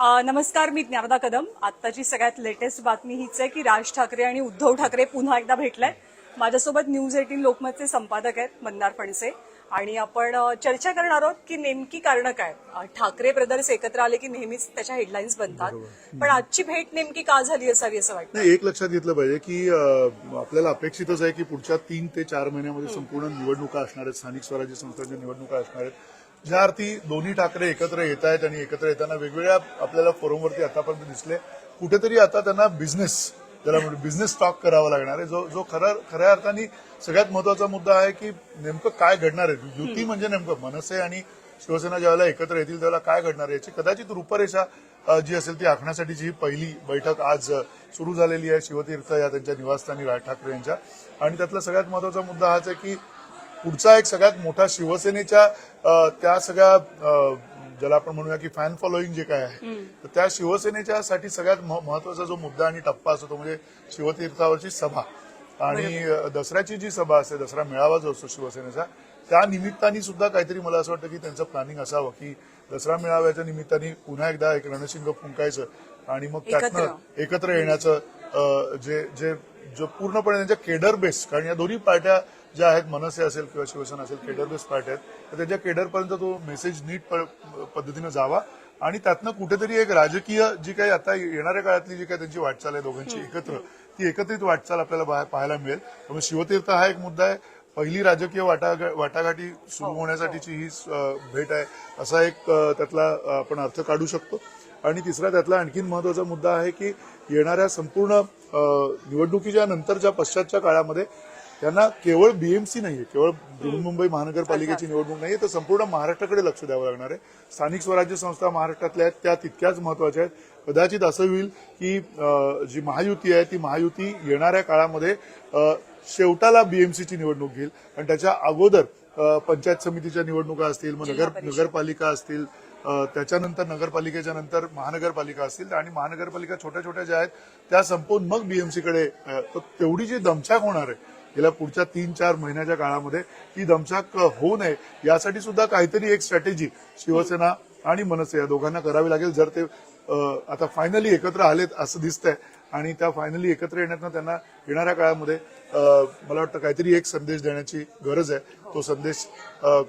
नमस्कार, मी ज्ञानदा कदम. आत्ताची सगळ्यात लेटेस्ट बातमी हीच आहे की राज ठाकरे आणि उद्धव ठाकरे पुन्हा एकदा भेटलाय. माझ्यासोबत न्यूज 18 लोकमतचे संपादक आहेत मंदार फणसे आणि आपण चर्चा करणार आहोत की नेमकी कारण काय. ठाकरे ब्रदर्स एकत्र आले की नेहमीच त्याच्या हेडलाईन्स बनतात, पण आजची भेट नेमकी का झाली असावी असं वाटतं? नाही, एक लक्षात घेतलं पाहिजे की आपल्याला अपेक्षितच आहे की पुढच्या 3 ते 4 महिन्यामध्ये संपूर्ण निवडणुका असणार आहेत, स्थानिक स्वराज्य संस्थांच्या निवडणुका असणार आहेत. ज्या अर्थी दोन्ही ठाकरे एकत्र येत आहेत आणि एकत्र येताना वेगवेगळ्या आपल्याला फोरमवरती आतापर्यंत दिसले, कुठेतरी आता त्यांना बिझनेस टॉक करावा लागणार आहे. जो खऱ्या अर्थाने सगळ्यात महत्वाचा मुद्दा आहे की नेमकं काय घडणार आहे. युती म्हणजे नेमकं मनसे आणि शिवसेना ज्यावेळेला एकत्र येतील त्यावेळेला काय घडणार आहे याची कदाचित रूपरेषा जी असेल ती आखण्यासाठीची ही पहिली बैठक आज सुरू झालेली आहे शिवतीर्थ या त्यांच्या निवासस्थानी राज ठाकरे यांच्या. आणि त्यातला सगळ्यात महत्वाचा मुद्दा हाच आहे की पुढचा एक सगळ्यात मोठा शिवसेनेच्या त्या सगळ्या ज्याला आपण म्हणूया की फॅन फॉलोईंग जे काय आहे, तर त्या शिवसेनेच्यासाठी सगळ्यात महत्वाचा जो मुद्दा आणि टप्पा असतो तो म्हणजे शिवतीर्थावरची सभा. आणि दसऱ्याची जी सभा असते, दसरा मेळावा जो असतो शिवसेनेचा, त्या निमित्ताने सुद्धा काहीतरी मला असं वाटतं की त्यांचं प्लॅनिंग असावं की दसरा मेळाव्याच्या निमित्ताने पुन्हा एकदा एक रणशिंग फुंकायचं आणि मग त्यातनं एकत्र येण्याचं जे पूर्णपणे त्यांच्या केडर बेस, कारण या दोन्ही पार्ट्या ज्या आहेत, मनसे असेल किंवा शिवसेना असेल, केडर बेस पार्ट्या आहेत, तर त्यांच्या केडरपर्यंत तो मेसेज नीट पद्धतीनं जावा आणि त्यातनं कुठेतरी एक राजकीय जी काही आता येणाऱ्या काळातली जी काही त्यांची वाटचाल आहे दोघांची एकत्र, ती एकत्रित वाटचाल आपल्याला पाहायला मिळेल. त्यामुळे शिवतीर्थ हा एक मुद्दा आहे. पहिली राजकीय वाटाघाटी सुरू होण्यासाठीची ही भेट आहे असा एक त्यातला आपण अर्थ काढू शकतो. आणि तिसरा त्यातला आणखीन महत्वाचा मुद्दा आहे की येणाऱ्या संपूर्ण निवडणुकीच्या नंतरच्या पश्चातच्या काळामध्ये त्यांना केवळ बीएमसी नाहीये, केवळ बृहन्मुंबई महानगरपालिकेची निवडणूक नाहीये, तर संपूर्ण महाराष्ट्राकडे लक्ष द्यावं लागणार आहे. स्थानिक स्वराज्य संस्था महाराष्ट्रातल्या आहेत त्या तितक्याच महत्वाच्या आहेत. कदाचित असं होईल की जी महायुती आहे ती महायुती येणाऱ्या काळामध्ये शेवटाला बीएमसीची निवडणूक घेईल आणि त्याच्या अगोदर पंचायत समितीच्या निवडणुका असतील, मग नगरपालिका असतील, त्याच्यानंतर नगरपालिकेच्या नंतर महानगरपालिका असतील आणि महानगरपालिका छोट्या छोट्या ज्या आहेत त्या संपवून मग बीएमसीकडे. तेवढी जी दमछाक होणार आहे गेल्या पुढच्या 3-4 महिन्याच्या काळामध्ये, ती दमछाक होऊ नये यासाठी सुद्धा काहीतरी एक स्ट्रॅटेजी शिवसेना आणि मनसे या दोघांना करावी लागेल. जर ते आता फायनली एकत्र आलेत असं दिसतंय आणि त्या फायनली एकत्र येण्यातनं त्यांना येणाऱ्या काळामध्ये मला वाटतं काहीतरी एक संदेश देण्याची गरज आहे. तो संदेश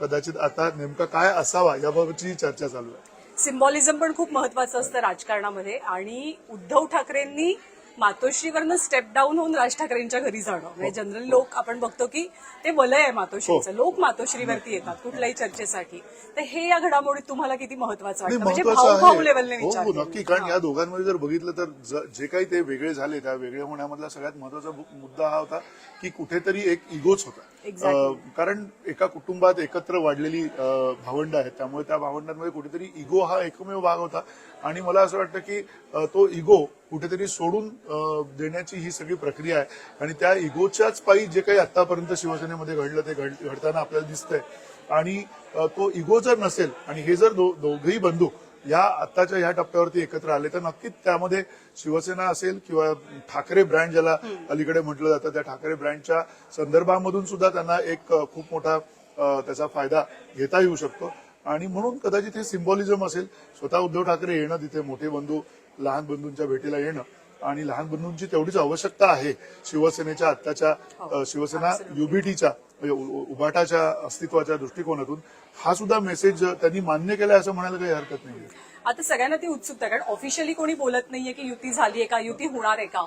कदाचित आता नेमका काय असावा याबाबतची चर्चा चालू आहे. सिम्बॉलिझम पण खूप महत्वाचं असतं राजकारणामध्ये आणि उद्धव ठाकरेंनी मातोश्रीवरनं स्टेप डाऊन होऊन राज ठाकरेंच्या घरी जाणं, म्हणजे जनरल लोक आपण बघतो की ते वलय आहे मातोश्रीचं, लोक मातोश्रीवरती येतात कुठल्याही चर्चेसाठी. तर हे या घडामोडीत तुम्हाला किती महत्वाचं वाटतं, म्हणजे भाऊ लेवलने विचार? नक्की, कारण या दोघांमध्ये जर बघितलं तर जे काही ते वेगळे झाले त्या वेगळे होण्यामधला सगळ्यात महत्वाचा मुद्दा हा होता की कुठेतरी एक इगोच होता. कारण एका कुटुंबात एकत्र वाढलेली भावंड आहेत, त्यामुळे त्या भावंडांमध्ये कुठेतरी इगो हा एकमेव भाग होता. आणि मला असं वाटतं की तो इगो कुठेतरी सोडून देण्याची ही सगळी प्रक्रिया आहे आणि त्या इगोच्याच पायी जे काही आतापर्यंत शिवसेनेमध्ये घडलं ते घडताना आपल्याला दिसतंय. आणि तो इगो जर नसेल आणि हे जर दोघेही बंधू या आताच्या ह्या टप्प्यावरती एकत्र आले तर नक्कीच त्यामध्ये शिवसेना असेल किंवा ठाकरे ब्रँड ज्याला अलीकडे म्हटलं जातं, त्या ठाकरे ब्रँडच्या संदर्भामधून सुद्धा त्यांना एक खूप मोठा त्याचा फायदा घेता येऊ शकतो. आणि म्हणून कदाचित हे सिम्बॉलिझम असेल, स्वतः उद्धव ठाकरे येणं तिथे, मोठे बंधू लहान बंधूंच्या भेटीला येणं, आणि लहान बंधूंची तेवढीच आवश्यकता आहे शिवसेनेच्या आत्ताच्या शिवसेना युबीटीच्या उभाटाच्या अस्तित्वाच्या दृष्टिकोनातून. हा सुद्धा मेसेज त्यांनी मान्य केलाय असं म्हणायला काही हरकत नाही. आता सगळ्यांना ती उत्सुकता, कारण ऑफिशियली कोणी बोलत नाहीये की युती झालीये का, युती होणार आहे का,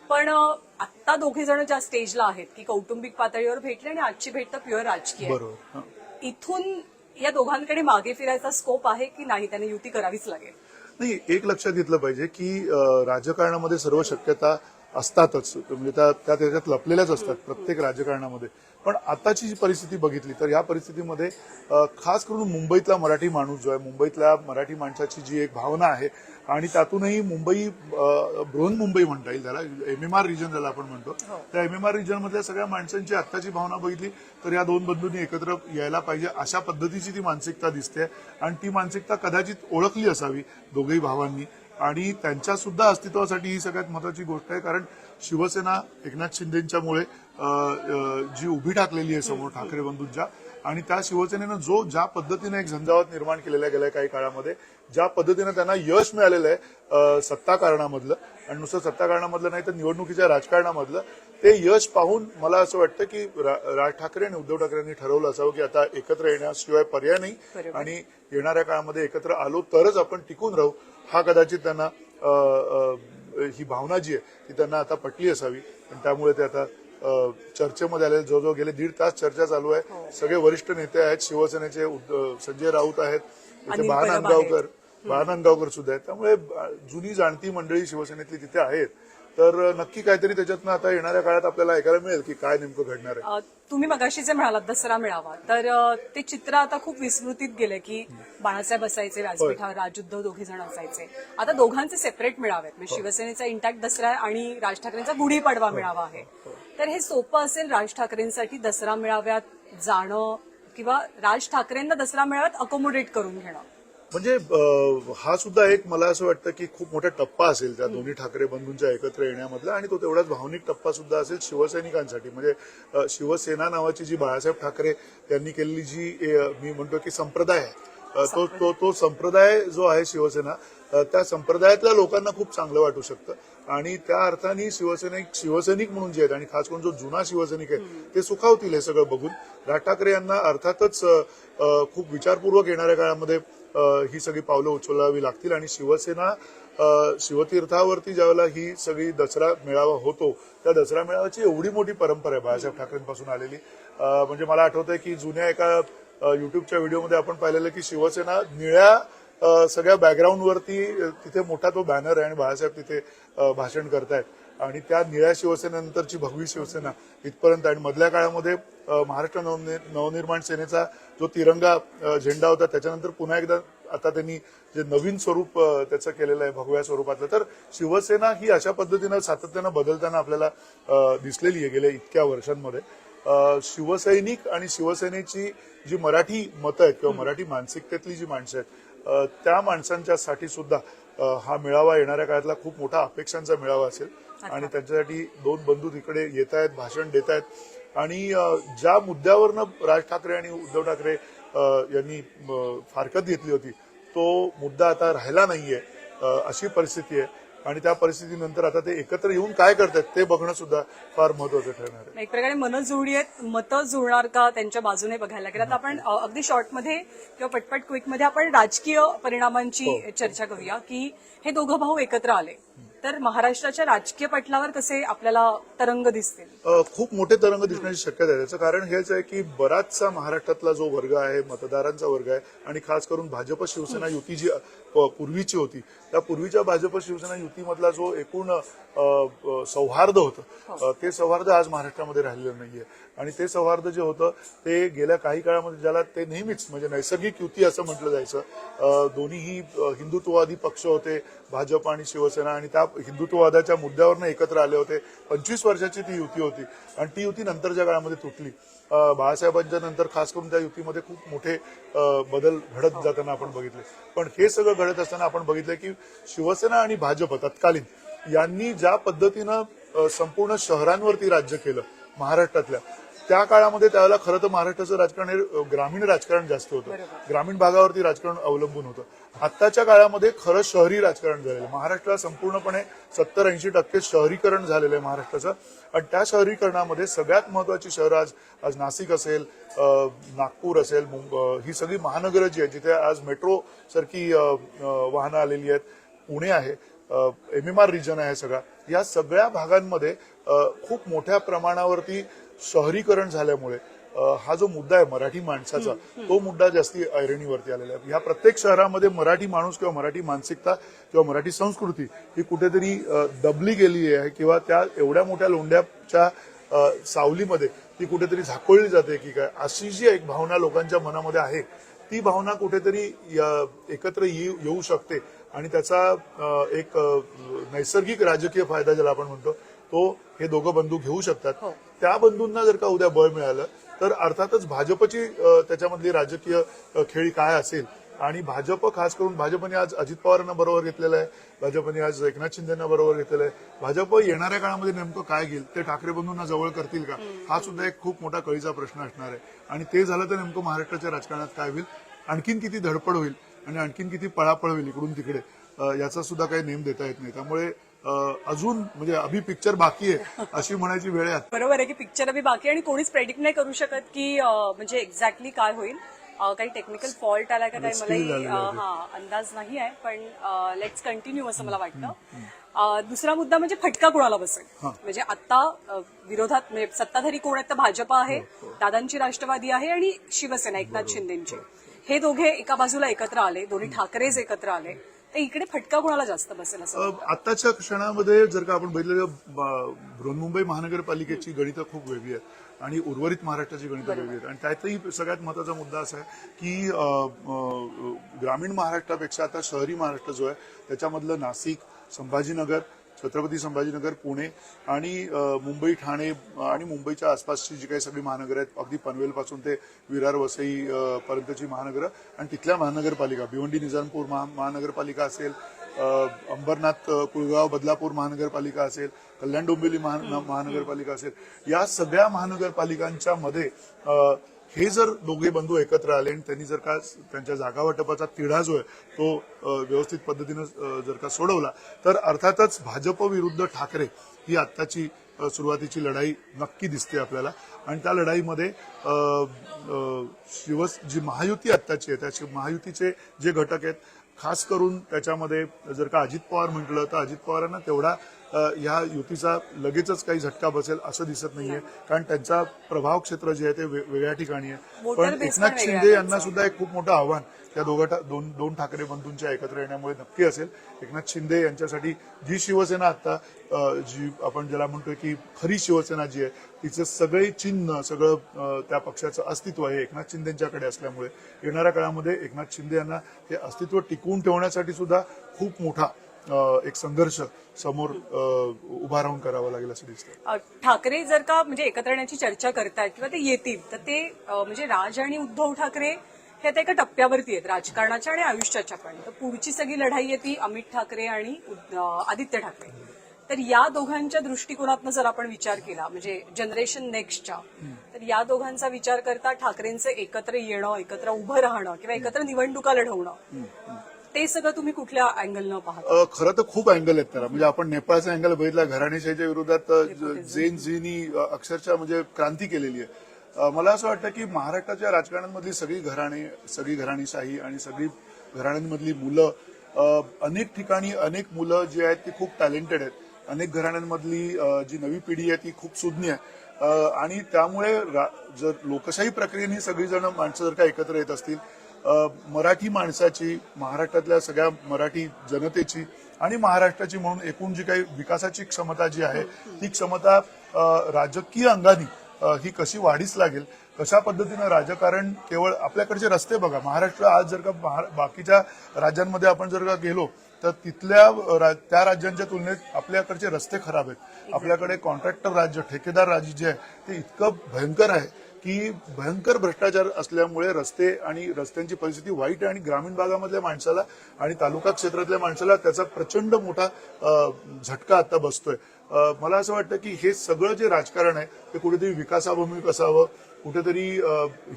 पण आता दोघे जण ज्या स्टेजला आहेत की कौटुंबिक पातळीवर भेटले आणि आजची भेट तर प्युअर राजकीय आहे. बरोबर. इथून या दोघांकडे मागे फिरायचा स्कोप आहे की नाही, त्याने युती करावीच लागेल? नाही, एक लक्षात घेतलं पाहिजे की राजकारणामध्ये सर्व शक्यता असतातच, म्हणजे त्या त्याच्यात लपलेल्याच असतात प्रत्येक राजकारणामध्ये. पण आताची जी परिस्थिती बघितली तर या परिस्थितीमध्ये खास करून मुंबईतला मराठी माणूस जो आहे, मुंबईतल्या मराठी माणसाची जी एक भावना आहे आणि त्यातूनही मुंबई बृहन्मुंबई म्हणता येईल त्याला, एमएमआर रिजन ज्याला आपण म्हणतो, त्या एमएमआर रिजन मधल्या सगळ्या माणसांची आत्ताची भावना बघितली तर या दोन बंधूंनी एकत्र यायला पाहिजे अशा पद्धतीची ती मानसिकता दिसते. आणि ती मानसिकता कदाचित ओळखली असावी दोघेही भावांनी आणि त्यांच्या सुद्धा अस्तित्वासाठी ही सगळ्यात महत्वाची गोष्ट आहे. कारण शिवसेना एकनाथ शिंदेच्यामुळे जी उभी टाकलेली आहे समोर ठाकरे बंधूंच्या, आणि त्या शिवसेनेनं ज्या पद्धतीने एक झंझावात निर्माण केलेला आहे गेल्या काही काळामध्ये, ज्या पद्धतीनं त्यांना यश मिळालेलं आहे सत्ता कारणामधलं, आणि नुसतं सत्ता कारणामधलं नाही तर निवडणुकीच्या राजकारणामधलं, ते यश पाहून मला असं वाटतं की राज ठाकरे आणि उद्धव ठाकरेंनी ठरवलं असावं की आता एकत्र येण्याशिवाय पर्याय नाही आणि येणाऱ्या काळामध्ये एकत्र आलो तरच आपण टिकून राहू. हा कदाचित त्यांना ही भावना जी आहे ती त्यांना आता पटली असावी, आणि त्यामुळे ते आता चर्चेमध्ये आले. जवळजवळ गेले 1.5 तास चर्चा चालू आहे. सगळे वरिष्ठ नेते आहेत, शिवसेनेचे संजय राऊत आहेत, बाळानंदगावकर सुद्धा आहेत. त्यामुळे जुनी जाणती मंडळी शिवसेनेतली तिथे आहेत. तर नक्की काहीतरी त्याच्यातनं आता येणाऱ्या काळात आपल्याला ऐकायला मिळेल की काय नेमकं घडणार आहे. तुम्ही मगाशी जे म्हणालात दसरा मेळावा, तर ते चित्र आता खूप विस्मृतीत गेले की बाळासाहेब असायचे व्यासपीठावर, राजउद्धव दोघे जण असायचे. आता दोघांचे सेपरेट मेळावे आहेत. म्हणजे शिवसेनेचा इंटॅक्ट दसरा आहे आणि राज ठाकरेंचा गुढीपाडवा मेळावा आहे. तर हे सोपं असेल राज ठाकरेंसाठी दसरा मेळाव्यात जाणं किंवा राज ठाकरेंना दसरा मेळाव्यात अकोमोडेट करून घेणं? म्हणजे हा सुद्धा एक मला असं वाटतं की खूप मोठा टप्पा असेल त्या दोन्ही ठाकरे बंधूंच्या एकत्र येण्यामधला, आणि तो तेवढाच भावनिक टप्पा सुद्धा असेल शिवसैनिकांसाठी. म्हणजे शिवसेना नावाची जी बाळासाहेब ठाकरे यांनी केलेली जी मी म्हणतो की संप्रदाय आहे, तो संप्रदाय जो आहे शिवसेना, त्या संप्रदायातल्या लोकांना खूप चांगलं वाटू शकतं. आणि त्या अर्थाने शिवसैनिक म्हणून जे आहेत आणि खास करून जो जुना शिवसैनिक आहे ते सुखावतील हे सगळं बघून. राज ठाकरे यांना अर्थातच खूप विचारपूर्वक येणाऱ्या काळामध्ये ही सगळी पावलं उचलावी लागतील. आणि शिवसेना शिवतीर्थावरती ज्यावेळेला ही सगळी दसरा मेळावा होतो, त्या दसरा मेळाव्याची एवढी मोठी परंपरा आहे बाळासाहेब ठाकरेंपासून आलेली. म्हणजे मला आठवतंय की जुन्या एका युट्यूबच्या व्हिडिओमध्ये आपण पाहिलेलं की शिवसेना निळ्या सगळ्या बॅकग्राऊंडवरती तिथे मोठा तो बॅनर आहे आणि बाळासाहेब तिथे भाषण करतायत, आणि त्या निळ्या शिवसेनेनंतरची भगवी शिवसेना इथपर्यंत. आणि मधल्या काळामध्ये महाराष्ट्र नवनिर्माण सेनेचा जो तिरंगा झेंडा होता, त्याच्यानंतर पुन्हा एकदा आता त्यांनी जे नवीन स्वरूप त्याचं केलेलं आहे भगव्या स्वरूपातलं. तर शिवसेना ही अशा पद्धतीनं सातत्यानं बदलताना आपल्याला दिसलेली आहे गेल्या इतक्या वर्षांमध्ये. शिवसैनिक आणि शिवसेनेची जी मराठी मतं आहेत किंवा मराठी मानसिकतेतली जी माणसं आहेत, त्या माणसांच्यासाठी सुद्धा हा मेळावा येणाऱ्या काळातला खूप मोठा अपेक्षांचा मेळावा असेल. आणि त्यांच्यासाठी दोन बंधू तिकडे येत आहेत, भाषण देत आहेत, आणि ज्या मुद्द्यावरनं राज ठाकरे आणि उद्धव ठाकरे यांनी फारकत घेतली होती तो मुद्दा आता राहिला नाहीये, अशी परिस्थिती आहे. आणि त्या परिस्थितीनंतर आता ते एकत्र येऊन काय करतात ते बघणं सुद्धा फार महत्वाचं ठरणार आहे. एक प्रकारे मनं जुळली आहेत, मतं जुळणार का त्यांच्या बाजूने बघायला गेलं तर आपण अगदी शॉर्टमध्ये किंवा पटपट क्विकमध्ये आपण राजकीय परिणामांची चर्चा करूया की हे दोघं भाऊ एकत्र आले तर महाराष्ट्राच्या राजकीय पटलावर कसे आपल्याला तरंग दिसतील? खूप मोठे तरंग दिसण्याची शक्यता आहे. त्याचं कारण हेच आहे की बराचसा महाराष्ट्रातला जो वर्ग आहे, मतदारांचा वर्ग आहे, आणि खास करून भाजप शिवसेना युती जी पूर्वीची होती, त्या पूर्वीच्या भाजप शिवसेना युतीमधला जो एकूण सौहार्द होतं, ते सौहार्द आज महाराष्ट्रामध्ये राहिलेलं नाहीये. आणि ते सौहार्द जे होतं ते गेल्या काही काळामध्ये ज्याला ते नेहमीच म्हणजे नैसर्गिक युती असं म्हटलं जायचं. दोन्हीही हिंदुत्ववादी पक्ष होते, भाजप आणि शिवसेना, आणि त्या हिंदुत्ववादाच्या मुद्द्यावरनं एकत्र आले होते. 25 वर्षाची ती युती होती आणि ती युती नंतरच्या काळामध्ये तुटली. बाळासाहेबांच्या नंतर खास करून त्या युतीमध्ये खूप मोठे बदल घडत जाताना आपण बघितले. पण हे सगळं घडत असताना आपण बघितलं की शिवसेना आणि भाजप तत्कालीन यांनी ज्या पद्धतीनं संपूर्ण शहरांवरती राज्य केलं महाराष्ट्रातल्या, त्या काळामध्ये त्यावेळेला खरं तर महाराष्ट्राचं राजकारण हे ग्रामीण राजकारण जास्त होतं, ग्रामीण भागावरती राजकारण अवलंबून होतं. आत्ताच्या काळामध्ये खरं शहरी राजकारण झालेलं आहे. महाराष्ट्रात संपूर्णपणे 70-80% शहरीकरण झालेलं आहे महाराष्ट्राचं. आणि त्या शहरीकरणामध्ये सगळ्यात महत्वाची शहरं आज नाशिक असेल, नागपूर असेल, ही सगळी महानगरं जी आहेत जिथे आज मेट्रो सारखी वाहनं आलेली आहेत, पुणे आहे, MMR रिजन आहे सगळा, या सगळ्या भागांमध्ये खूप मोठ्या प्रमाणावरती शहरीकरण झाल्यामुळे हा जो मुद्दा आहे मराठी माणसाचा, तो मुद्दा जास्ती ऐरणीवरती आलेला आहे. ह्या प्रत्येक शहरामध्ये मराठी माणूस किंवा मराठी मानसिकता किंवा मराठी संस्कृती ही कुठेतरी दबली गेली आहे किंवा त्या एवढ्या मोठ्या लोंढ्याच्या सावलीमध्ये ती कुठेतरी झाकोळली जाते की काय, अशी जी एक भावना लोकांच्या मनामध्ये आहे, ती भावना कुठेतरी एकत्र येऊ शकते. आणि त्याचा एक नैसर्गिक राजकीय फायदा ज्याला आपण म्हणतो तो हे दोघं बंधू घेऊ शकतात. त्या बंधूंना जर का उद्या बळ मिळालं तर अर्थातच भाजपची त्याच्यामधली राजकीय खेळी काय असेल आणि भाजप खास करून भाजपने आज अजित पवारांना बरोबर घेतलेलं आहे, भाजपने आज एकनाथ शिंदेना बरोबर घेतलेलं आहे. भाजप येणाऱ्या काळामध्ये नेमकं काय घेईल, ते ठाकरे बंधूंना जवळ करतील का, हा सुद्धा एक खूप मोठा कळीचा प्रश्न असणार आहे. आणि ते झालं तर नेमकं महाराष्ट्राच्या राजकारणात काय होईल, आणखीन किती धडपड होईल आणि आणखीन किती पळापळ होईल इकडून तिकडे, याचा सुद्धा काही नेम देता येत नाही. त्यामुळे अजून म्हणजे अभि पिक्चर बाकी आहे अशी म्हणायची वेळ आहे. बरोबर आहे की पिक्चर अभि बाकी आणि कोणीच प्रेडिक्ट नाही करू शकत की म्हणजे एक्झॅक्टली काय होईल. काही टेक्निकल फॉल्ट आलाय का काही मलाही अंदाज नाही आहे, पण लेट्स कंटिन्यू असं मला वाटतं. दुसरा मुद्दा म्हणजे फटका कोणाला बसेल. म्हणजे आता विरोधात म्हणजे सत्ताधारी कोण आहेत तर भाजप आहे, दादांची राष्ट्रवादी आहे आणि शिवसेना एकनाथ शिंदेची. हे दोघे एका बाजूला एकत्र आले, दोन्ही ठाकरेच एकत्र आले, तर इकडे फटका कोणाला जास्त बसेल असं आताच्या क्षणामध्ये जर का आपण बघितलं, बृहन्मुंबई महानगरपालिकेची गणितं खूप वेगळी आहेत आणि उर्वरित महाराष्ट्राची गणितं वेगळी आहेत. आणि त्यातही सगळ्यात महत्वाचा मुद्दा असा आहे की ग्रामीण महाराष्ट्रापेक्षा आता शहरी महाराष्ट्र जो आहे त्याच्यामधलं नाशिक, संभाजीनगर, छत्रपती संभाजीनगर, पुणे आणि मुंबई, ठाणे आणि मुंबईच्या आसपासची जी काही सगळी महानगर आहेत, अगदी पनवेलपासून ते विरार, वसई पर्यंतची महानगरं आणि तिथल्या महानगरपालिका, भिवंडी, निजामपूर महानगरपालिका असेल, अंबरनाथ, कुळगाव, बदलापूर महानगरपालिका असेल, कल्याण डोंबिवली महानगरपालिका असेल, या सगळ्या महानगरपालिकांच्या मध्ये हे जर दोघे बंधू एकत्र आले आणि त्यांनी जर का त्यांच्या जागा वाटपाचा तिढा जो आहे तो व्यवस्थित पद्धतीनं जर का सोडवला, तर अर्थातच भाजप विरुद्ध ठाकरे ही आत्ताची सुरुवातीची लढाई नक्की दिसते आपल्याला. आणि त्या लढाईमध्ये जी महायुती आत्ताची आहे त्या महायुतीचे जे घटक आहेत, खास करून त्याच्यामध्ये जर का अजित पवार म्हटलं तर अजित पवारांना तेवढा या युतीचा लगेचच काही झटका बसेल असं दिसत नाहीये, कारण त्यांचा प्रभाव क्षेत्र जे आहे ते वेगळ्या ठिकाणी आहे. पण एकनाथ शिंदे यांना सुद्धा एक खूप मोठं आव्हान त्या दोन ठाकरे बंधूंच्या एकत्र येण्यामुळे नक्की असेल. एकनाथ शिंदे यांच्यासाठी जी शिवसेना आता जी आपण ज्याला म्हणतोय की खरी शिवसेना जी आहे, तिचं सगळे चिन्ह, सगळं त्या पक्षाचं अस्तित्व आहे एकनाथ शिंदेच्याकडे असल्यामुळे येणाऱ्या काळामध्ये एकनाथ शिंदे यांना हे अस्तित्व टिकवून ठेवण्यासाठी सुद्धा खूप मोठा एक संघर्ष समोर उभा राहून करावा लागेल असं दिसतं. ठाकरे जर का म्हणजे एकत्र येण्याची चर्चा करतायत किंवा ते येतील, तर ते म्हणजे राज आणि उद्धव ठाकरे हे आता एका टप्प्यावरती आहेत राजकारणाच्या आणि आयुष्याच्या. पण तर पुढची सगळी लढाई आहे ती अमित ठाकरे आणि आदित्य ठाकरे. तर या दोघांच्या दृष्टिकोनातनं जर आपण विचार केला म्हणजे जनरेशन नेक्स्टच्या, तर या दोघांचा विचार करता ठाकरेंचं एकत्र येणं, एकत्र उभं राहणं किंवा एकत्र निवडणुका लढवणं, ते सगळं तुम्ही कुठल्या अँगलनं पाहता? खरं तर खूप अँगल आहेत त्याला. म्हणजे आपण नेपाळचा अँगल बघितला, घराणेशाहीच्या विरोधात झेन झीनी अक्षरशः म्हणजे क्रांती केलेली आहे. मला असं वाटतं की महाराष्ट्राच्या राजकारणामधली सगळी घराणेशाही आणि सगळी घराण्यांमधली मुलं, अनेक ठिकाणी अनेक मुलं जी आहेत ती खूप टॅलेंटेड आहेत. अनेक घराण्यांमधली जी नवी पिढी आहे ती खूप सुज्ञ आहे. आणि त्यामुळे जर लोकशाही प्रक्रियेने सगळीजण माणसं जर का एकत्र येत असतील, मराठी माणसाची, महाराष्ट्रातल्या सगळ्या मराठी जनतेची आणि महाराष्ट्राची म्हणून एकूण जी काही विकासाची क्षमता जी आहे ती क्षमता राजकीय अंगाने ही कशी वाढीस लागेल, कशा पद्धतीनं राजकारण, केवळ आपल्याकडचे रस्ते बघा, महाराष्ट्र आज जर का बाकीच्या राज्यांमध्ये आपण जर का गेलो तर तिथल्या त्या राज्यांच्या तुलनेत आपल्याकडचे रस्ते खराब आहेत. आपल्याकडे कॉन्ट्रॅक्टर राज्य, ठेकेदार राज्य जे आहे ते इतकं भयंकर आहे की भयंकर भ्रष्टाचार असल्यामुळे रस्ते आणि रस्त्यांची परिस्थिती वाईट आहे. आणि ग्रामीण भागामधल्या माणसाला आणि तालुका क्षेत्रातल्या माणसाला त्याचा प्रचंड मोठा झटका आता बसतोय. मला असं वाटतं की हे सगळं जे राजकारण आहे ते कुठेतरी विकासाभिमुख असावं, कुठेतरी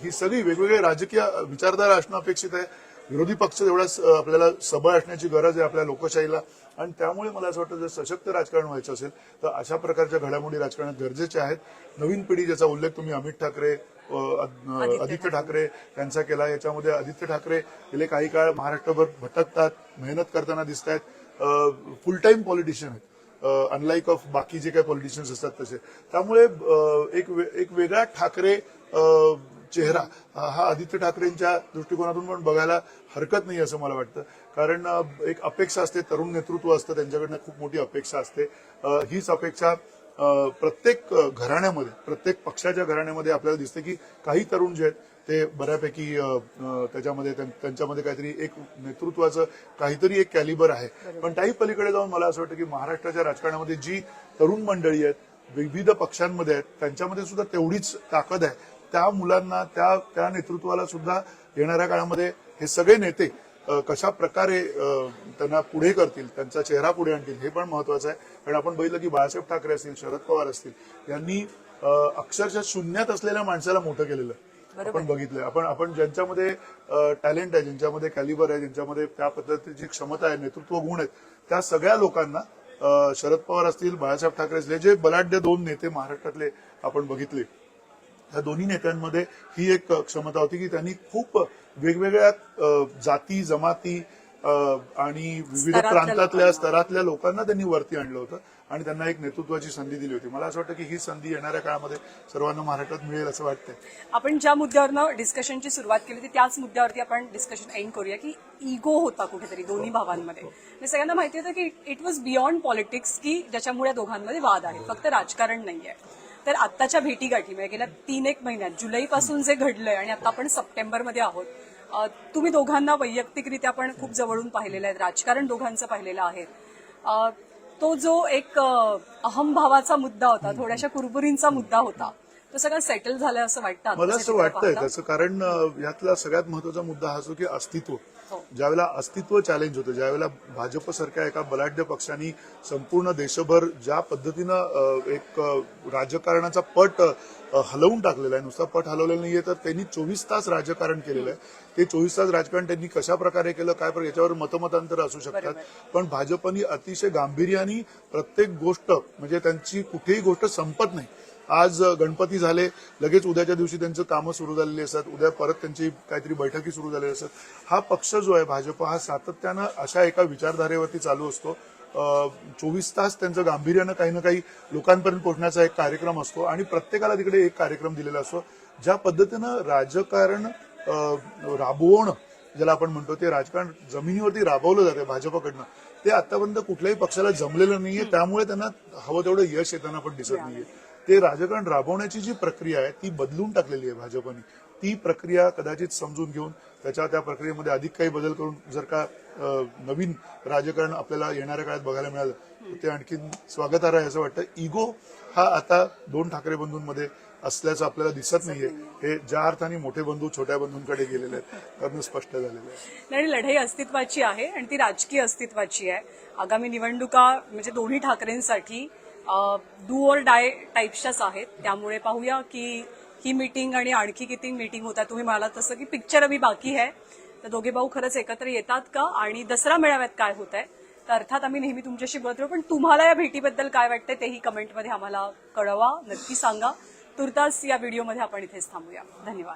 ही सगळी वेगवेगळे राजकीय विचारधारा असणं अपेक्षित आहे. विरोधी पक्ष एवढाच आपल्याला सबळ असण्याची गरज आहे आपल्या लोकशाहीला. आणि त्यामुळे मला असं वाटतं जर सशक्त राजकारण व्हायचं असेल तर अशा प्रकारच्या घडामोडी राजकारणात गरजेच्या आहेत. नवीन पिढी ज्याचा उल्लेख तुम्ही अमित ठाकरे, आदित्य ठाकरे यांचा केला, याच्यामध्ये आदित्य ठाकरे गेले काही काळ महाराष्ट्रभर भटकतात, मेहनत करताना दिसत आहेत, फुल टाइम पॉलिटिशियन आहेत, अनलाईक ऑफ बाकी जे काही पॉलिटिशियन्स असतात तसे. त्यामुळे एक वेगळा ठाकरे चेहरा हा आदित्य ठाकरेंच्या दृष्टिकोनातून पण बघायला हरकत नाही असं मला वाटतं. कारण एक अपेक्षा असते, तरुण नेतृत्व असतं, त्यांच्याकडनं खूप मोठी अपेक्षा असते. हीच अपेक्षा प्रत्येक घराण्यामध्ये, प्रत्येक पक्षाच्या घराण्यामध्ये आपल्याला दिसते की काही तरुण जे आहेत ते बऱ्यापैकी त्याच्यामध्ये त्यांच्यामध्ये काहीतरी एक नेतृत्वाचं काहीतरी एक कॅलिबर आहे. पण त्याही पलीकडे जाऊन मला असं वाटतं की महाराष्ट्राच्या राजकारणामध्ये जी तरुण मंडळी आहेत, विविध पक्षांमध्ये आहेत, त्यांच्यामध्ये सुद्धा तेवढीच ताकद आहे. त्या मुलांना, त्या नेतृत्वाला सुद्धा येणाऱ्या काळामध्ये हे सगळे नेते कशा प्रकारे त्यांना पुढे करतील, त्यांचा चेहरा पुढे आणतील हे पण महत्वाचं आहे. कारण आपण बघितलं की बाळासाहेब ठाकरे असतील, शरद पवार असतील यांनी अक्षरशः शून्यात असलेल्या माणसाला मोठं केलेलं आपण बघितलंय. आपण ज्यांच्यामध्ये टॅलेंट आहे, ज्यांच्यामध्ये कॅलिबर आहे, ज्यांच्यामध्ये त्या पद्धतीची क्षमता आहे, नेतृत्व गुण आहेत, त्या सगळ्या लोकांना शरद पवार असतील, बाळासाहेब ठाकरे असतील, जे बलाढ्य दोन नेते महाराष्ट्रातले आपण बघितले, या दोन्ही नेत्यांमध्ये ही एक क्षमता होती की त्यांनी खूप वेगवेगळ्या जाती, जमाती आणि विविध प्रांतातल्या स्तरातल्या लोकांना त्यांनी वरती आणलं होतं आणि त्यांना एक नेतृत्वाची संधी दिली होती. मला असं वाटतं की ही संधी येणाऱ्या काळामध्ये सर्वांना महाराष्ट्रात मिळेल असं वाटतंय. आपण ज्या मुद्द्यावरनं डिस्कशनची सुरुवात केली होती त्याच मुद्द्यावरती आपण डिस्कशन एंड करूया की इगो होता कुठेतरी दोन्ही भावांमध्ये. हे सगळ्यांना माहिती होतं की इट वॉज बियॉन्ड पॉलिटिक्स, की ज्याच्यामुळे दोघांमध्ये वाद आहे, फक्त राजकारण नाहीये. तर आत्ताच्या भेटीगाठी म्हणजे गेल्या 3-1 महिन्यात जुलैपासून जे घडलंय आणि आता आपण सप्टेंबरमध्ये आहोत, तुम्ही दोघांना वैयक्तिकरित्या पण खूप जवळून पाहिलेलं आहे, राजकारण दोघांचं पाहिलेलं आहे. तो जो एक अहमभावाचा मुद्दा होता, थोड्याशा कुरबुरींचा मुद्दा होता, तो सगळं सेटल झालं असं वाटतं. मला असं वाटतंय त्याचं कारण यातला सगळ्यात महत्वाचा मुद्दा हा असतो की अस्तित्व. ज्यावेळेला अस्तित्व चॅलेंज होतं, ज्यावेळेला भाजपसारख्या एका बलाढ्य पक्षांनी संपूर्ण देशभर ज्या पद्धतीनं एक राजकारणाचा पट हलवून टाकलेला आहे, नुसता पट हलवलेला नाहीये तर त्यांनी 24 तास राजकारण केलेलं आहे. ते 24 तास राजकारण त्यांनी कशा प्रकारे केलं, काय याच्यावर मतमतांतर असू शकतात, पण भाजपनी अतिशय गांभीर्याने प्रत्येक गोष्ट, म्हणजे त्यांची कुठेही गोष्ट संपत नाही. आज गणपती झाले, लगेच उद्याच्या दिवशी त्यांचं कामं सुरू झालेली असतात, उद्या परत त्यांची काहीतरी बैठकी सुरू झालेली असतात. हा पक्ष जो आहे भाजप, हा सातत्यानं अशा एका विचारधारेवरती चालू असतो. 24 तास त्यांचं गांभीर्यानं काही ना काही लोकांपर्यंत पोहोचण्याचा एक कार्यक्रम असतो आणि प्रत्येकाला तिकडे एक कार्यक्रम दिलेला असतो. ज्या पद्धतीनं राजकारण राबवणं, ज्याला आपण म्हणतो, ते राजकारण जमिनीवरती राबवलं जाते भाजपकडनं, ते आतापर्यंत कुठल्याही पक्षाला जमलेलं नाहीये. त्यामुळे त्यांना हवं तेवढं यश येताना पण दिसत नाहीये. ते राजकारण राबवण्याची जी प्रक्रिया आहे ती बदलून टाकलेली आहे भाजपने. ती प्रक्रिया कदाचित समजून घेऊन त्या प्रक्रियेमध्ये अधिक काही बदल करून जर का नवीन राजकारण आपल्याला येणाऱ्या काळात बघायला मिळालं तर ते आणखीन स्वागतार्ह आहे असं वाटतं. इगो हा आता दोन ठाकरे बंधूंमध्ये असल्याचं आपल्याला दिसत नाहीये. हे ज्या अर्थाने मोठे बंधू छोट्या बंधूंकडे गेलेले आहेत त्यातून स्पष्ट झालेलं आहे. आणि लढाई अस्तित्वाची आहे आणि ती राजकीय अस्तित्वाची आहे. आगामी निवडणुका म्हणजे दोन्ही ठाकरेंसाठी डू ऑर डाय टाईप्सच्याच आहेत. त्यामुळे पाहूया की ही मीटिंग आणि आणखी किती मीटिंग होतात. तुम्ही म्हणालात तसं की पिक्चर अभी बाकी आहे, तर दोघे भाऊ खरंच एकत्र येतात का आणि दसरा मेळाव्यात काय होत आहे. तर अर्थात आम्ही नेहमी तुमच्याशी बोलत राहू, पण तुम्हाला या भेटीबद्दल काय वाटतंय तेही कमेंटमध्ये आम्हाला कळवा, नक्की सांगा. तुर्तास या व्हिडिओमध्ये आपण इथेच थांबूया. धन्यवाद.